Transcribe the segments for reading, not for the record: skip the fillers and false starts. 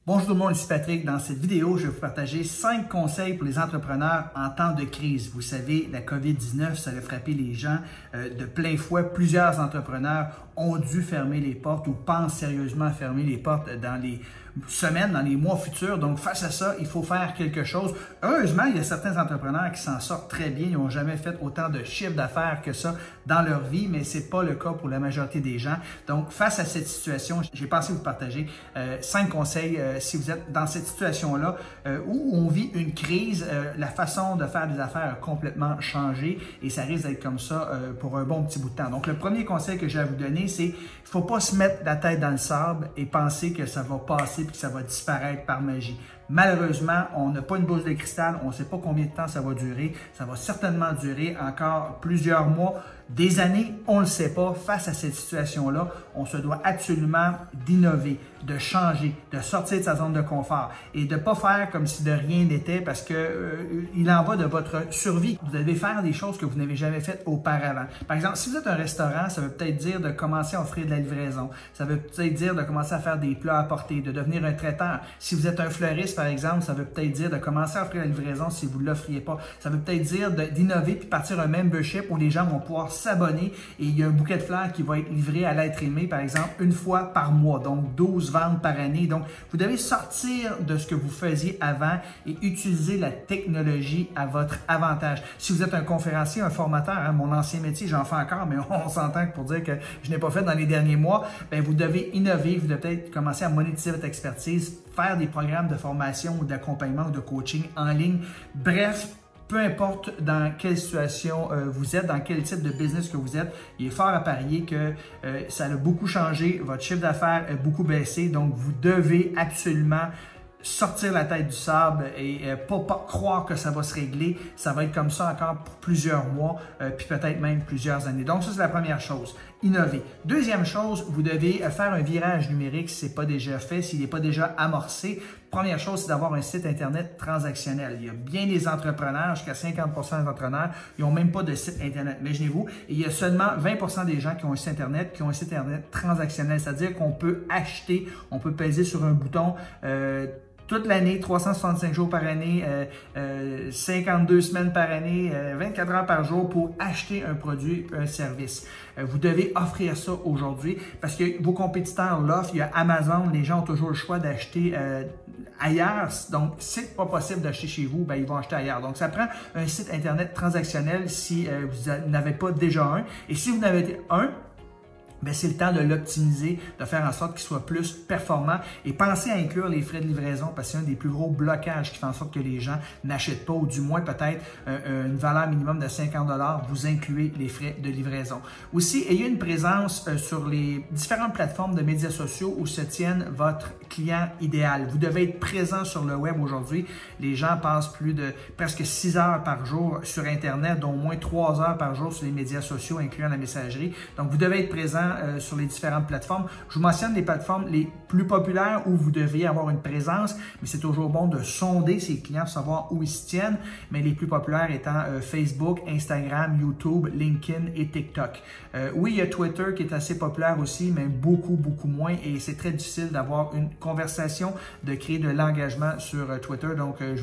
Bonjour tout le monde, ici Patrick. Dans cette vidéo, je vais vous partager 5 conseils pour les entrepreneurs en temps de crise. Vous savez, la COVID-19, ça a frappé les gens de plein fouet. Plusieurs entrepreneurs ont dû fermer les portes ou pensent sérieusement à fermer les portes dans les semaines, dans les mois futurs. Donc, face à ça, il faut faire quelque chose. Heureusement, il y a certains entrepreneurs qui s'en sortent très bien. Ils n'ont jamais fait autant de chiffre d'affaires que ça dans leur vie, mais ce n'est pas le cas pour la majorité des gens. Donc, face à cette situation, j'ai pensé vous partager 5 conseils si vous êtes dans cette situation-là où on vit une crise. La façon de faire des affaires a complètement changé et ça risque d'être comme ça pour un bon petit bout de temps. Donc, le premier conseil que j'ai à vous donner, c'est qu'il ne faut pas se mettre la tête dans le sable et penser que ça va passer et que ça va disparaître par magie. Malheureusement, on n'a pas une boule de cristal, on ne sait pas combien de temps ça va durer. Ça va certainement durer encore plusieurs mois, des années, on ne le sait pas. Face à cette situation-là, on se doit absolument d'innover, de changer, de sortir de sa zone de confort et de ne pas faire comme si de rien n'était parce que il en va de votre survie. Vous devez faire des choses que vous n'avez jamais faites auparavant. Par exemple, si vous êtes un restaurant, ça veut peut-être dire de commencer à offrir de la livraison. Ça veut peut-être dire de commencer à faire des plats à porter, de devenir un traiteur. Si vous êtes un fleuriste, par exemple, ça veut peut-être dire de commencer à offrir la livraison si vous ne l'offriez pas. Ça veut peut-être dire d'innover puis partir un membership où les gens vont pouvoir s'abonner et il y a un bouquet de fleurs qui va être livré à l'être aimé, par exemple, une fois par mois, donc 12 ventes par année. Donc, vous devez sortir de ce que vous faisiez avant et utiliser la technologie à votre avantage. Si vous êtes un conférencier, un formateur, hein, mon ancien métier, j'en fais encore, mais on s'entend que pour dire que je n'ai pas fait dans les derniers mois, bien, vous devez innover, vous devez peut-être commencer à monétiser votre expertise, faire des programmes de formation ou d'accompagnement ou de coaching en ligne. Bref, peu importe dans quelle situation vous êtes, dans quel type de business que vous êtes, il est fort à parier que ça a beaucoup changé, votre chiffre d'affaires a beaucoup baissé, donc vous devez absolument sortir la tête du sable et pas croire que ça va se régler. Ça va être comme ça encore pour plusieurs mois, puis peut-être même plusieurs années. Donc ça, c'est la première chose. Innover. Deuxième chose, vous devez faire un virage numérique si ce n'est pas déjà fait, s'il n'est pas déjà amorcé. Première chose, c'est d'avoir un site Internet transactionnel. Il y a bien des entrepreneurs, jusqu'à 50% des entrepreneurs, ils n'ont même pas de site Internet. Imaginez-vous, il y a seulement 20% des gens qui ont un site Internet, qui ont un site Internet transactionnel. C'est-à-dire qu'on peut acheter, on peut peser sur un bouton toute l'année, 365 jours par année, 52 semaines par année, 24 heures par jour pour acheter un produit, un service. Vous devez offrir ça aujourd'hui parce que vos compétiteurs l'offrent. Il y a Amazon, les gens ont toujours le choix d'acheter ailleurs. Donc, si c'est pas possible d'acheter chez vous, ben, ils vont acheter ailleurs. Donc, ça prend un site Internet transactionnel si vous n'avez pas déjà un. Et si vous en avez un, ben, c'est le temps de l'optimiser, de faire en sorte qu'il soit plus performant et pensez à inclure les frais de livraison parce que c'est un des plus gros blocages qui fait en sorte que les gens n'achètent pas ou du moins peut-être une valeur minimum de 50 $, vous incluez les frais de livraison. Aussi, ayez une présence sur les différentes plateformes de médias sociaux où se tiennent votre client idéal. Vous devez être présent sur le web aujourd'hui. Les gens passent plus de presque 6 heures par jour sur Internet, dont au moins 3 heures par jour sur les médias sociaux, incluant la messagerie. Donc, vous devez être présent sur les différentes plateformes. Je vous mentionne les plateformes les plus populaires où vous devriez avoir une présence, mais c'est toujours bon de sonder ses clients pour savoir où ils se tiennent, mais les plus populaires étant Facebook, Instagram, YouTube, LinkedIn et TikTok. Oui, il y a Twitter qui est assez populaire aussi, mais beaucoup moins et c'est très difficile d'avoir une conversation, de créer de l'engagement sur Twitter. Donc, je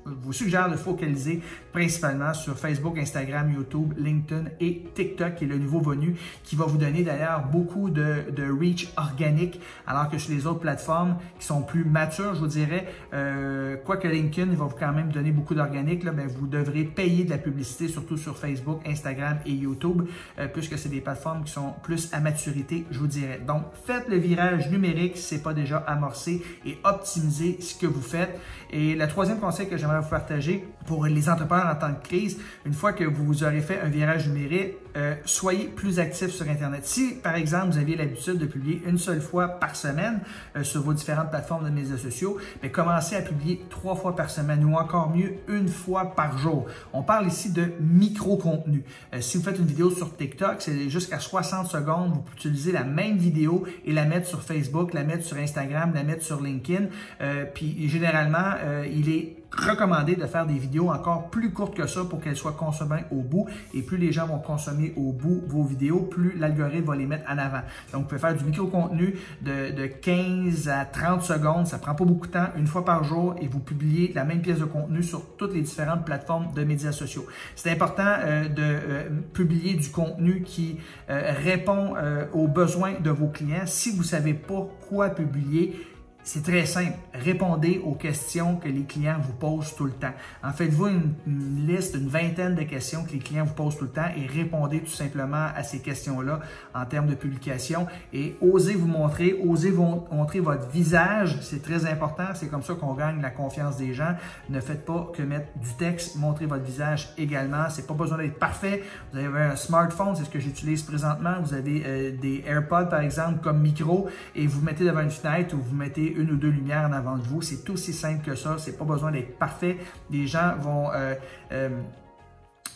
vous suggère de focaliser principalement sur Facebook, Instagram, YouTube, LinkedIn et TikTok, qui est le nouveau venu, qui va vous donner d'ailleurs beaucoup de reach organique, alors que sur les autres plateformes qui sont plus matures, je vous dirais, quoique LinkedIn, il va vous quand même donner beaucoup d'organique, là, ben, vous devrez payer de la publicité, surtout sur Facebook, Instagram et YouTube, puisque c'est des plateformes qui sont plus à maturité, je vous dirais. Donc, faites le virage numérique si ce n'est pas déjà amorcé et optimisez ce que vous faites. Et le troisième conseil que j'aimerais vous partager pour les entrepreneurs en temps de crise, une fois que vous aurez fait un virage numérique, soyez plus actifs sur Internet. Si, par exemple, vous aviez l'habitude de publier une seule fois par semaine sur vos différentes plateformes de médias sociaux, bien, commencez à publier 3 fois par semaine ou encore mieux, 1 fois par jour. On parle ici de micro-contenu. Si vous faites une vidéo sur TikTok, c'est jusqu'à 60 secondes. Vous pouvez utiliser la même vidéo et la mettre sur Facebook, la mettre sur Instagram, la mettre sur LinkedIn. Puis, généralement, il est recommandé de faire des vidéos encore plus courtes que ça pour qu'elles soient consommées au bout. Et plus les gens vont consommer au bout vos vidéos, plus l'algorithme va les mettre en avant. Donc, vous pouvez faire du micro-contenu de 15 à 30 secondes. Ça ne prend pas beaucoup de temps, une fois par jour, et vous publiez la même pièce de contenu sur toutes les différentes plateformes de médias sociaux. C'est important de publier du contenu qui répond aux besoins de vos clients. Si vous ne savez pas quoi publier, c'est très simple. Répondez aux questions que les clients vous posent tout le temps. En faites-vous une liste, une vingtaine de questions que les clients vous posent tout le temps et répondez tout simplement à ces questions-là en termes de publication. Et osez vous montrer, osez vous montrer votre visage. C'est très important. C'est comme ça qu'on gagne la confiance des gens. Ne faites pas que mettre du texte. Montrez votre visage également. C'est pas besoin d'être parfait. Vous avez un smartphone, c'est ce que j'utilise présentement. Vous avez des AirPods, par exemple, comme micro, et vous mettez devant une fenêtre ou vous mettez une ou deux lumières en avant de vous. C'est aussi simple que ça. C'est pas besoin d'être parfait. Les gens vont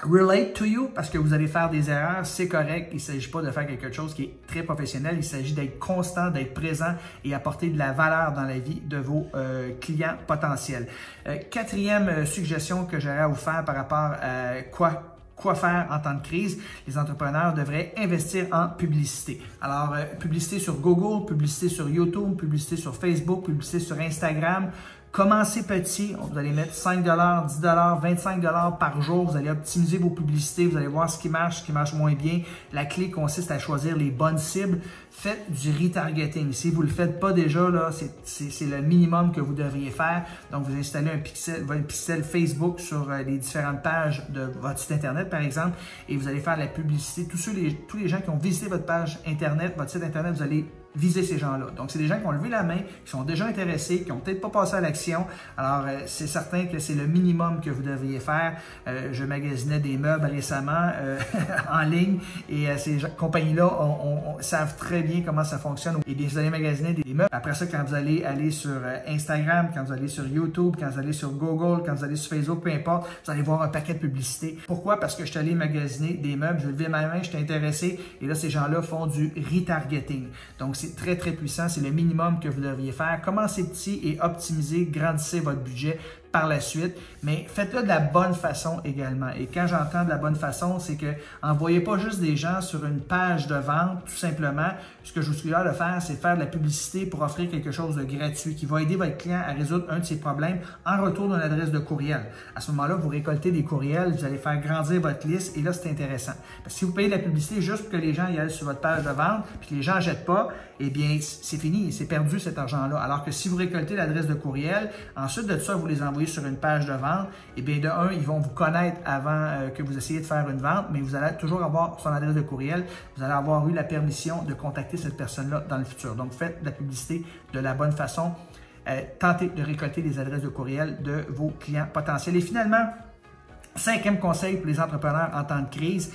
relate to you parce que vous allez faire des erreurs. C'est correct. Il ne s'agit pas de faire quelque chose qui est très professionnel. Il s'agit d'être constant, d'être présent et apporter de la valeur dans la vie de vos clients potentiels. Quatrième suggestion que j'aurais à vous faire par rapport à quoi faire en temps de crise, les entrepreneurs devraient investir en publicité. Alors, publicité sur Google, publicité sur YouTube, publicité sur Facebook, publicité sur Instagram. Commencez petit, vous allez mettre 5 $, 10 $, 25 $ par jour. Vous allez optimiser vos publicités, vous allez voir ce qui marche moins bien. La clé consiste à choisir les bonnes cibles. Faites du retargeting. Si vous ne le faites pas déjà, là, c'est le minimum que vous devriez faire. Donc, vous installez un pixel Facebook sur les différentes pages de votre site Internet, par exemple, et vous allez faire la publicité. Tous les gens qui ont visité votre page Internet, votre site Internet, vous allez viser ces gens-là. Donc, c'est des gens qui ont levé la main, qui sont déjà intéressés, qui n'ont peut-être pas passé à l'action. Alors, c'est certain que c'est le minimum que vous devriez faire. Je magasinais des meubles récemment en ligne et ces compagnies-là savent très bien comment ça fonctionne. Et bien, vous allez magasiner des meubles. Après ça, quand vous allez aller sur Instagram, quand vous allez sur YouTube, quand vous allez sur Google, quand vous allez sur Facebook, peu importe, vous allez voir un paquet de publicité. Pourquoi? Parce que je suis allé magasiner des meubles, je levais ma main, je suis intéressé et là, ces gens-là font du retargeting. Donc, c'est très, très puissant. C'est le minimum que vous devriez faire. Commencez petit et optimisez, grandissez votre budget par la suite, mais faites-le de la bonne façon également. Et quand j'entends de la bonne façon, c'est que envoyez pas juste des gens sur une page de vente, tout simplement. Ce que je vous suggère de faire, c'est de faire de la publicité pour offrir quelque chose de gratuit qui va aider votre client à résoudre un de ses problèmes en retour d'une adresse de courriel. À ce moment-là, vous récoltez des courriels, vous allez faire grandir votre liste et là, c'est intéressant. Parce que si vous payez de la publicité juste pour que les gens y aillent sur votre page de vente puis que les gens ne jettent pas, eh bien, c'est fini, c'est perdu cet argent-là. Alors que si vous récoltez l'adresse de courriel, ensuite de ça, vous les envoyez sur une page de vente, et bien de un, ils vont vous connaître avant que vous essayiez de faire une vente, mais vous allez toujours avoir son adresse de courriel, vous allez avoir eu la permission de contacter cette personne-là dans le futur. Donc, faites de la publicité de la bonne façon. Tentez de récolter les adresses de courriel de vos clients potentiels. Et finalement, cinquième conseil pour les entrepreneurs en temps de crise,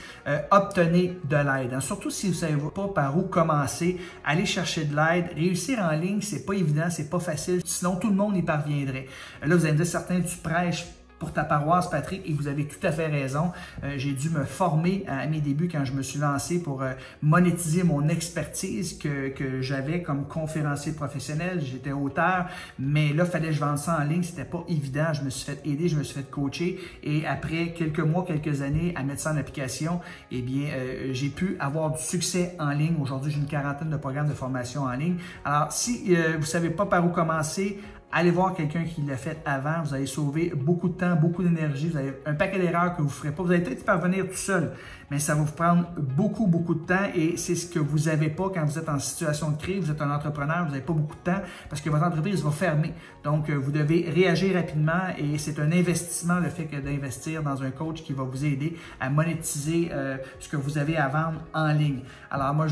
obtenez de l'aide. Surtout si vous ne savez pas par où commencer, allez chercher de l'aide. Réussir en ligne, c'est pas évident, c'est pas facile. Sinon, tout le monde y parviendrait. Là, vous allez me dire, certains, tu prêches pour ta paroisse, Patrick, et vous avez tout à fait raison. J'ai dû me former à mes débuts quand je me suis lancé pour monétiser mon expertise que j'avais comme conférencier professionnel. J'étais auteur, mais là, il fallait que je vende ça en ligne. C'était pas évident. Je me suis fait aider, je me suis fait coacher. Et après quelques mois, quelques années à mettre ça en application, eh bien, j'ai pu avoir du succès en ligne. Aujourd'hui, j'ai une quarantaine de programmes de formation en ligne. Alors, si vous ne savez pas par où commencer, allez voir quelqu'un qui l'a fait avant, vous allez sauver beaucoup de temps, beaucoup d'énergie, vous avez un paquet d'erreurs que vous ne ferez pas. Vous allez peut-être y parvenir tout seul, mais ça va vous prendre beaucoup, beaucoup de temps et c'est ce que vous n'avez pas quand vous êtes en situation de crise, vous êtes un entrepreneur, vous n'avez pas beaucoup de temps parce que votre entreprise va fermer. Donc, vous devez réagir rapidement et c'est un investissement, le fait d'investir dans un coach qui va vous aider à monétiser ce que vous avez à vendre en ligne. Alors, moi,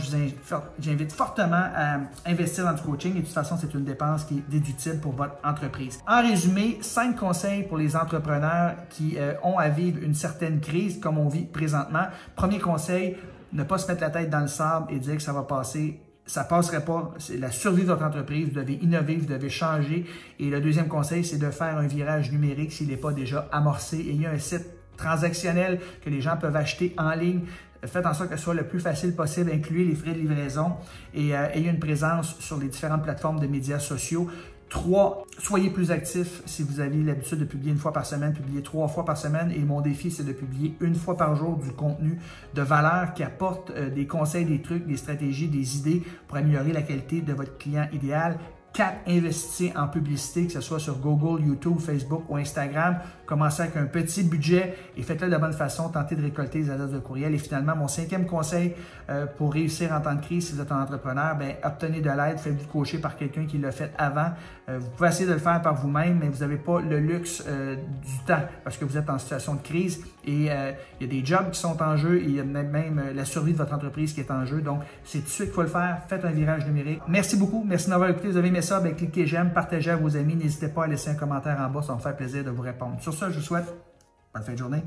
j'invite fortement à investir dans du coaching et de toute façon, c'est une dépense qui est déductible pour votre entreprise. En résumé, 5 conseils pour les entrepreneurs qui ont à vivre une certaine crise comme on vit présentement. Premier conseil, ne pas se mettre la tête dans le sable et dire que ça va passer. Ça ne passerait pas. C'est la survie de votre entreprise. Vous devez innover, vous devez changer. Et le deuxième conseil, c'est de faire un virage numérique s'il n'est pas déjà amorcé. Et il y a un site transactionnel que les gens peuvent acheter en ligne. Faites en sorte que ce soit le plus facile possible, incluez les frais de livraison et ayez une présence sur les différentes plateformes de médias sociaux. 3, soyez plus actifs. Si vous avez l'habitude de publier 1 fois par semaine, publiez 3 fois par semaine. Et mon défi, c'est de publier 1 fois par jour du contenu de valeur qui apporte des conseils, des trucs, des stratégies, des idées pour améliorer la qualité de votre client idéal. 4, investissez en publicité, que ce soit sur Google, YouTube, Facebook ou Instagram. Commencez avec un petit budget et faites-le de la bonne façon. Tentez de récolter les adresses de courriel. Et finalement, mon 5e conseil pour réussir en temps de crise, si vous êtes un entrepreneur, obtenez de l'aide, faites-vous coacher par quelqu'un qui l'a fait avant. Vous pouvez essayer de le faire par vous-même, mais vous n'avez pas le luxe du temps parce que vous êtes en situation de crise et il y a des jobs qui sont en jeu et il y a même la survie de votre entreprise qui est en jeu. Donc, c'est tout de suite qu'il faut le faire. Faites un virage numérique. Merci beaucoup. Merci de m'avoir écouté. Vous avez aimé ça, cliquez j'aime, partagez à vos amis. N'hésitez pas à laisser un commentaire en bas. Ça va me faire plaisir de vous répondre. Sur ce, je vous souhaite bonne fin de journée.